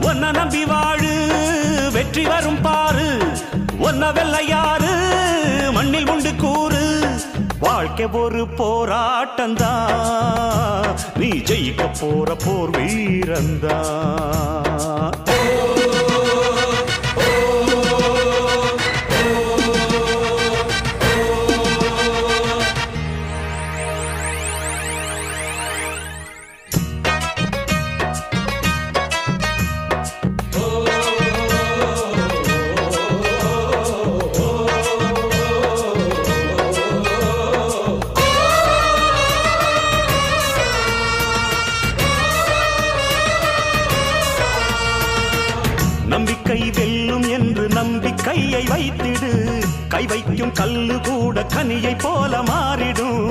ஒன்ன நம்பி வாழு வெற்றி வரும் பாரு ஒன்ன வெள்ளையாரு மண்ணில் உண்டு கூறு வாழ்க்கை ஒரு போராட்டந்தா நீ ஜெயிக்க போற போர் வீரந்தா நம்பிக்கை வெல்லும் என்று நம்பிக்கையை வைத்திடு கை வைக்கும் கல்லு கூட கனியை போல மாறிடும்